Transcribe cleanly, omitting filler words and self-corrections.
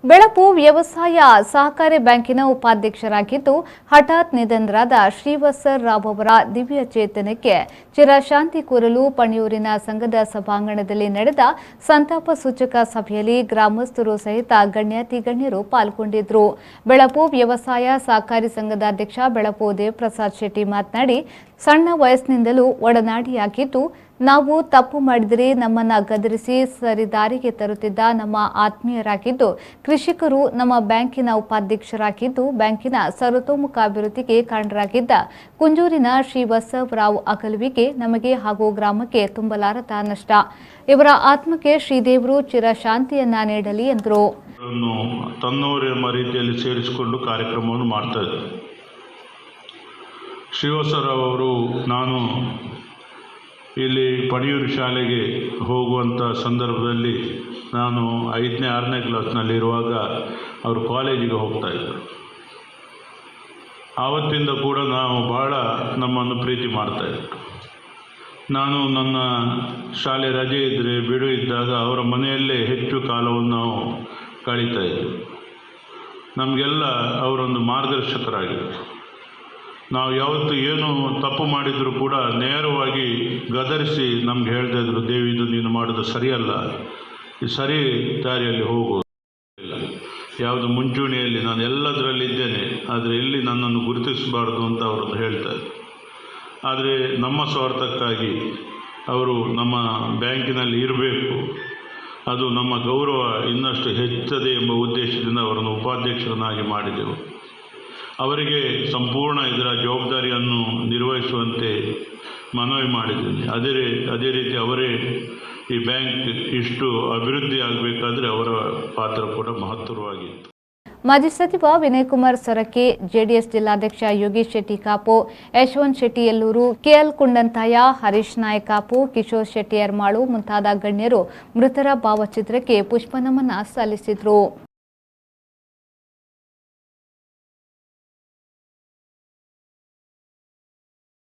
ಬೆಳಪು ವ್ಯವಸಾಯ ಸಹಕಾರಿ ಬ್ಯಾಂಕಿನ ಉಪಾಧ್ಯಕ್ಷರಾಗಿದ್ದು ಹಠಾತ್ ನಿಧನರಾದ ಶ್ರೀವತ್ಸರ್ ರಾವ್ ಅವರ ದಿವ್ಯ ಚೇತನಕ್ಕೆ ಚಿರಶಾಂತಿ ಕೋರಲು ಪಣಿಯೂರಿನ ಸಂಘದ ಸಭಾಂಗಣದಲ್ಲಿ ನಡೆದ ಸಂತಾಪ ಸೂಚಕ ಸಭೆಯಲ್ಲಿ ಗ್ರಾಮಸ್ಥರು ಸಹಿತ ಗಣ್ಯಾತಿಗಣ್ಯರು ಪಾಲ್ಗೊಂಡಿದ್ದರು. ಬೆಳಪು ವ್ಯವಸಾಯ ಸಹಕಾರಿ ಸಂಘದ ಅಧ್ಯಕ್ಷ ಬೆಳಪು ದೇವಪ್ರಸಾದ್ ಶೆಟ್ಟಿ ಮಾತನಾಡಿ, ಸಣ್ಣ ವಯಸ್ಸಿನಿಂದಲೂ ಒಡನಾಡಿಯಾಗಿದ್ದು ನಾವು ತಪ್ಪು ಮಾಡಿದರೆ ನಮ್ಮನ್ನ ಗದರಿಸಿ ಸರಿದಾರಿಗೆ ತರುತ್ತಿದ್ದ ನಮ್ಮ ಆತ್ಮೀಯರಾಗಿದ್ದು, ಕೃಷಿಕರು ನಮ್ಮ ಬ್ಯಾಂಕಿನ ಉಪಾಧ್ಯಕ್ಷರಾಗಿದ್ದು ಬ್ಯಾಂಕಿನ ಸರ್ವತೋಮುಖ ಅಭಿವೃದ್ಧಿಗೆ ಕಾರಣರಾಗಿದ್ದ ಕುಂಜೂರಿನ ಶ್ರೀವತ್ಸವ್ ರಾವ್ ಅಗಲುವಿಕೆ ನಮಗೆ ಹಾಗೂ ಗ್ರಾಮಕ್ಕೆ ತುಂಬಲಾರದ ನಷ್ಟ. ಇವರ ಆತ್ಮಕ್ಕೆ ಶ್ರೀದೇವರು ಚಿರಶಾಂತಿಯನ್ನ ನೀಡಲಿ ಎಂದರು. ತನ್ನವರೆಂಬ ರೀತಿಯಲ್ಲಿ ಸೇರಿಸಿಕೊಂಡು ಕಾರ್ಯಕ್ರಮವನ್ನು ಮಾಡ್ತಾ ಇದ್ದಾರೆ. ಶ್ರೀವತ್ಸವ್ ರಾವ್ ಅವರು ನಾನು ಇಲ್ಲಿ ಪಣಿಯೂರು ಶಾಲೆಗೆ ಹೋಗುವಂಥ ಸಂದರ್ಭದಲ್ಲಿ ನಾನು 5ನೇ 6ನೇ ಕ್ಲಾಸ್ನಲ್ಲಿರುವಾಗ ಅವರು ಕಾಲೇಜಿಗೆ ಹೋಗ್ತಾಯಿದ್ದರು. ಆವತ್ತಿಂದ ಕೂಡ ನಾವು ಬಹಳ ನಮ್ಮನ್ನು ಪ್ರೀತಿ ಮಾಡ್ತಾಯಿದ್ರು. ನಾನು ನನ್ನ ಶಾಲೆ ರಜೆ ಇದ್ದರೆ ಬಿಡು ಇದ್ದಾಗ ಅವರ ಮನೆಯಲ್ಲೇ ಹೆಚ್ಚು ಕಾಲವನ್ನು ನಾವು ಕಳೀತಾಯಿದ್ವಿ. ನಮಗೆಲ್ಲ ಅವರೊಂದು ಮಾರ್ಗದರ್ಶಕರಾಗಿದ್ದರು. ನಾವು ಯಾವತ್ತು ಏನು ತಪ್ಪು ಮಾಡಿದರೂ ಕೂಡ ನೇರವಾಗಿ ಗದರಿಸಿ ನಮ್ಗೆ ಹೇಳ್ತಾ ಇದ್ರು, ದೇವಿ ಇದು ನೀನು ಮಾಡೋದು ಸರಿಯಲ್ಲ, ಈ ಸರಿ ದಾರಿಯಲ್ಲಿ ಹೋಗೋದಿಲ್ಲ, ಯಾವುದು ಮುಂಚೂಣಿಯಲ್ಲಿ ನಾನು ಎಲ್ಲದರಲ್ಲಿದ್ದೇನೆ, ಆದರೆ ಎಲ್ಲಿ ನನ್ನನ್ನು ಗುರುತಿಸಬಾರ್ದು ಅಂತ ಅವರು ಹೇಳ್ತಾ ಇದ್ರು. ಆದರೆ ನಮ್ಮ ಸ್ವಾರ್ಥಕ್ಕಾಗಿ ಅವರು ನಮ್ಮ ಬ್ಯಾಂಕಿನಲ್ಲಿ ಇರಬೇಕು, ಅದು ನಮ್ಮ ಗೌರವ ಇನ್ನಷ್ಟು ಹೆಚ್ಚದೆ ಎಂಬ ಉದ್ದೇಶದಿಂದ ಅವರನ್ನು ಉಪಾಧ್ಯಕ್ಷರನ್ನಾಗಿ ಮಾಡಿದೆವು. ಅವರಿಗೆ ಸಂಪೂರ್ಣ ಇದರ ಜವಾಬ್ದಾರಿಯನ್ನು ನಿರ್ವಹಿಸುವಂತೆ ಮನವಿ ಮಾಡಿದ್ದೀನಿ. ಅದೇ ರೀತಿ ಅವರೇ ಈ ಬ್ಯಾಂಕ್ ಇಷ್ಟು ಅಭಿವೃದ್ಧಿ ಆಗಬೇಕಾದ್ರೆ ಅವರ ಪಾತ್ರ ಕೂಡ ಮಹತ್ತರವಾಗಿತ್ತು. ಮಾಜಿ ಸಚಿವ ವಿನಯ್ ಕುಮಾರ್ ಸೊರಕೆ, ಜೆಡಿಎಸ್ ಜಿಲ್ಲಾಧ್ಯಕ್ಷ ಯೋಗೇಶ್ ಶೆಟ್ಟಿ ಕಾಪು, ಯಶವಂತ್ ಶೆಟ್ಟಿ ಯಲ್ಲೂರು, ಕೆಎಲ್ ಕುಂಡಂತಾಯ, ಹರೀಶ್ ನಾಯಕ್ ಕಾಪು, ಕಿಶೋರ್ ಶೆಟ್ಟಿ ಯರ್ಮಾಳು ಮುಂತಾದ ಗಣ್ಯರು ಮೃತರ ಭಾವಚಿತ್ರಕ್ಕೆ ಪುಷ್ಪನಮನ ಸಲ್ಲಿಸಿದರು.